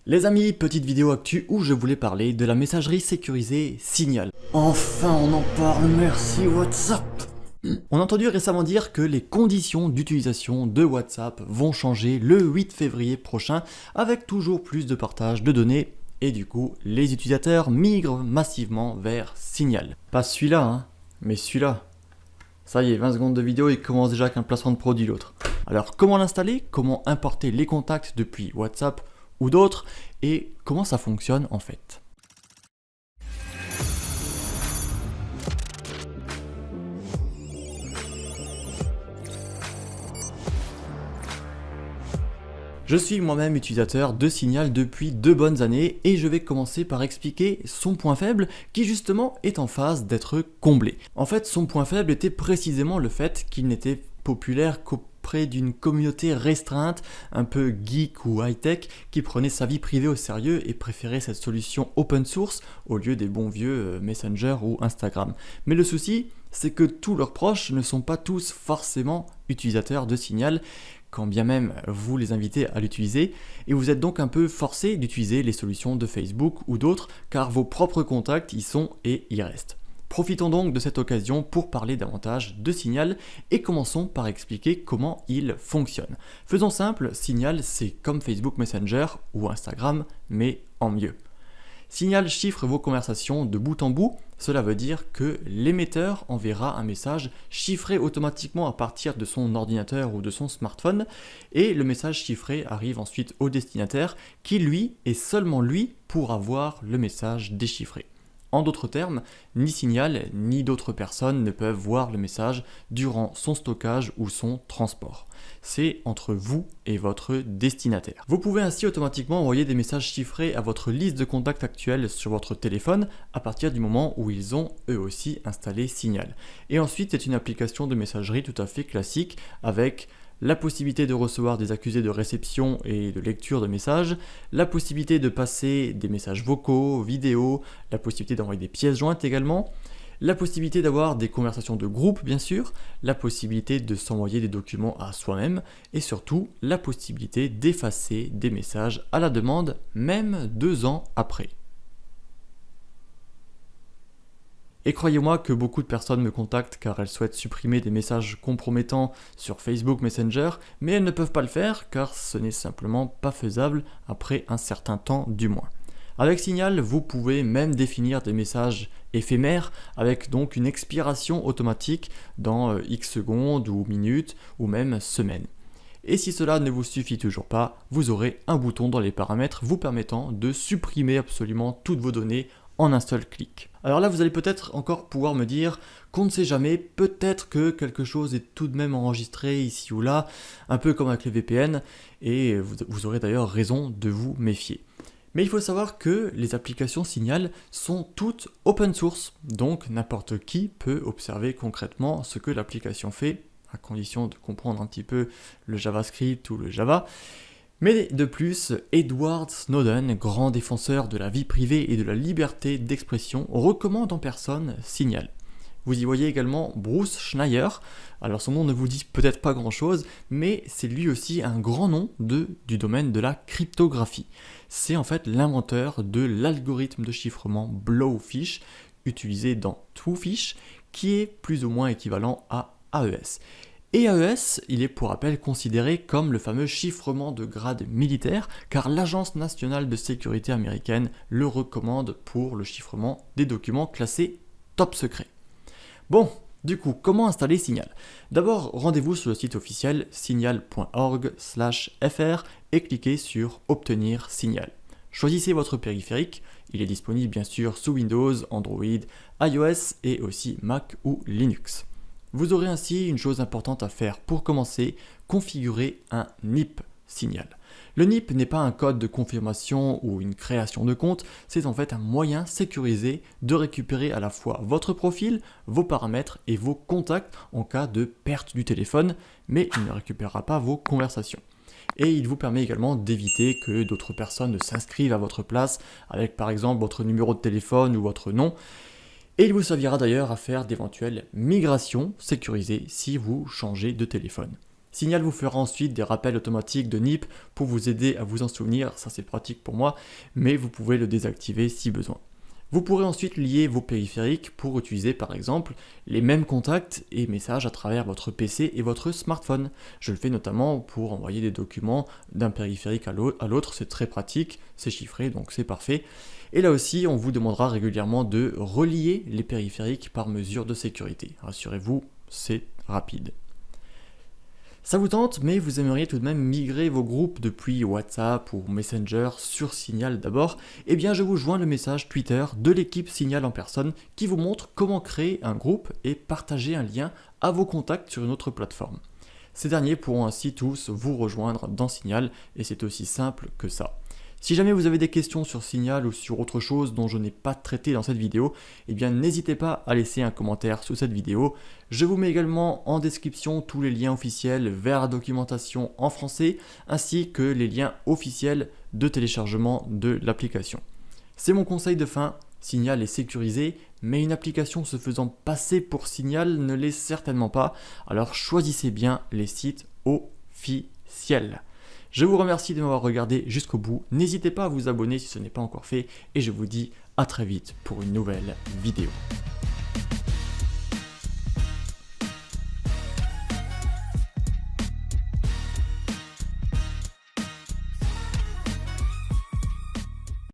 Les amis, petite vidéo actu où je voulais parler de la messagerie sécurisée Signal. Enfin on en parle, merci WhatsApp. On a entendu récemment dire que les conditions d'utilisation de WhatsApp vont changer le 8 février prochain avec toujours plus de partage de données et du coup les utilisateurs migrent massivement vers Signal. Pas celui-là mais celui-là. Ça y est, 20 secondes de vidéo, il commence déjà avec un placement de produit l'autre. Alors comment l'installer, comment importer les contacts depuis WhatsApp ou d'autres, et comment ça fonctionne en fait. Je suis moi-même utilisateur de Signal depuis 2 bonnes années et je vais commencer par expliquer son point faible qui justement est en phase d'être comblé. En fait, son point faible était précisément le fait qu'il n'était populaire qu'auprès d'une communauté restreinte, un peu geek ou high-tech, qui prenait sa vie privée au sérieux et préférait cette solution open source au lieu des bons vieux Messenger ou Instagram. Mais le souci, c'est que tous leurs proches ne sont pas tous forcément utilisateurs de Signal, quand bien même vous les invitez à l'utiliser, et vous êtes donc un peu forcé d'utiliser les solutions de Facebook ou d'autres, car vos propres contacts y sont et y restent. Profitons donc de cette occasion pour parler davantage de Signal et commençons par expliquer comment il fonctionne. Faisons simple, Signal c'est comme Facebook Messenger ou Instagram, mais en mieux. Signal chiffre vos conversations de bout en bout, cela veut dire que l'émetteur enverra un message chiffré automatiquement à partir de son ordinateur ou de son smartphone et le message chiffré arrive ensuite au destinataire qui lui et seulement lui pourra voir le message déchiffré. En d'autres termes, ni Signal ni d'autres personnes ne peuvent voir le message durant son stockage ou son transport. C'est entre vous et votre destinataire. Vous pouvez ainsi automatiquement envoyer des messages chiffrés à votre liste de contacts actuels sur votre téléphone à partir du moment où ils ont eux aussi installé Signal. Et ensuite, c'est une application de messagerie tout à fait classique avec la possibilité de recevoir des accusés de réception et de lecture de messages, la possibilité de passer des messages vocaux, vidéos, la possibilité d'envoyer des pièces jointes également, la possibilité d'avoir des conversations de groupe bien sûr, la possibilité de s'envoyer des documents à soi-même et surtout la possibilité d'effacer des messages à la demande même 2 ans après. Et croyez-moi que beaucoup de personnes me contactent car elles souhaitent supprimer des messages compromettants sur Facebook Messenger, mais elles ne peuvent pas le faire car ce n'est simplement pas faisable après un certain temps du moins. Avec Signal, vous pouvez même définir des messages éphémères avec donc une expiration automatique dans X secondes ou minutes ou même semaines. Et si cela ne vous suffit toujours pas, vous aurez un bouton dans les paramètres vous permettant de supprimer absolument toutes vos données en un seul clic. Alors là, vous allez peut-être encore pouvoir me dire qu'on ne sait jamais, peut-être que quelque chose est tout de même enregistré ici ou là, un peu comme avec les VPN, et vous aurez d'ailleurs raison de vous méfier. Mais il faut savoir que les applications Signal sont toutes open source, donc n'importe qui peut observer concrètement ce que l'application fait, à condition de comprendre un petit peu le JavaScript ou le Java. Mais de plus, Edward Snowden, grand défenseur de la vie privée et de la liberté d'expression, recommande en personne Signal. Vous y voyez également Bruce Schneier, alors son nom ne vous dit peut-être pas grand-chose, mais c'est lui aussi un grand nom du domaine de la cryptographie. C'est en fait l'inventeur de l'algorithme de chiffrement Blowfish, utilisé dans Twofish, qui est plus ou moins équivalent à AES. Et AES, il est pour rappel considéré comme le fameux chiffrement de grade militaire, car l'Agence nationale de sécurité américaine le recommande pour le chiffrement des documents classés top secret. Bon, du coup, comment installer Signal ? D'abord, rendez-vous sur le site officiel signal.org/fr et cliquez sur Obtenir Signal. Choisissez votre périphérique, il est disponible bien sûr sous Windows, Android, iOS et aussi Mac ou Linux. Vous aurez ainsi une chose importante à faire pour commencer, configurer un NIP Signal. Le NIP n'est pas un code de confirmation ou une création de compte, c'est en fait un moyen sécurisé de récupérer à la fois votre profil, vos paramètres et vos contacts en cas de perte du téléphone, mais il ne récupérera pas vos conversations. Et il vous permet également d'éviter que d'autres personnes ne s'inscrivent à votre place avec par exemple votre numéro de téléphone ou votre nom. Et il vous servira d'ailleurs à faire d'éventuelles migrations sécurisées si vous changez de téléphone. Signal vous fera ensuite des rappels automatiques de NIP pour vous aider à vous en souvenir, ça c'est pratique pour moi, mais vous pouvez le désactiver si besoin. Vous pourrez ensuite lier vos périphériques pour utiliser par exemple les mêmes contacts et messages à travers votre PC et votre smartphone. Je le fais notamment pour envoyer des documents d'un périphérique à l'autre, c'est très pratique, c'est chiffré donc c'est parfait. Et là aussi, on vous demandera régulièrement de relier les périphériques par mesure de sécurité. Rassurez-vous, c'est rapide. Ça vous tente, mais vous aimeriez tout de même migrer vos groupes depuis WhatsApp ou Messenger sur Signal d'abord, eh bien je vous joins le message Twitter de l'équipe Signal en personne qui vous montre comment créer un groupe et partager un lien à vos contacts sur une autre plateforme. Ces derniers pourront ainsi tous vous rejoindre dans Signal et c'est aussi simple que ça. Si jamais vous avez des questions sur Signal ou sur autre chose dont je n'ai pas traité dans cette vidéo, eh bien n'hésitez pas à laisser un commentaire sous cette vidéo. Je vous mets également en description tous les liens officiels vers la documentation en français, ainsi que les liens officiels de téléchargement de l'application. C'est mon conseil de fin, Signal est sécurisé, mais une application se faisant passer pour Signal ne l'est certainement pas, alors choisissez bien les sites officiels. Je vous remercie de m'avoir regardé jusqu'au bout, n'hésitez pas à vous abonner si ce n'est pas encore fait, et je vous dis à très vite pour une nouvelle vidéo.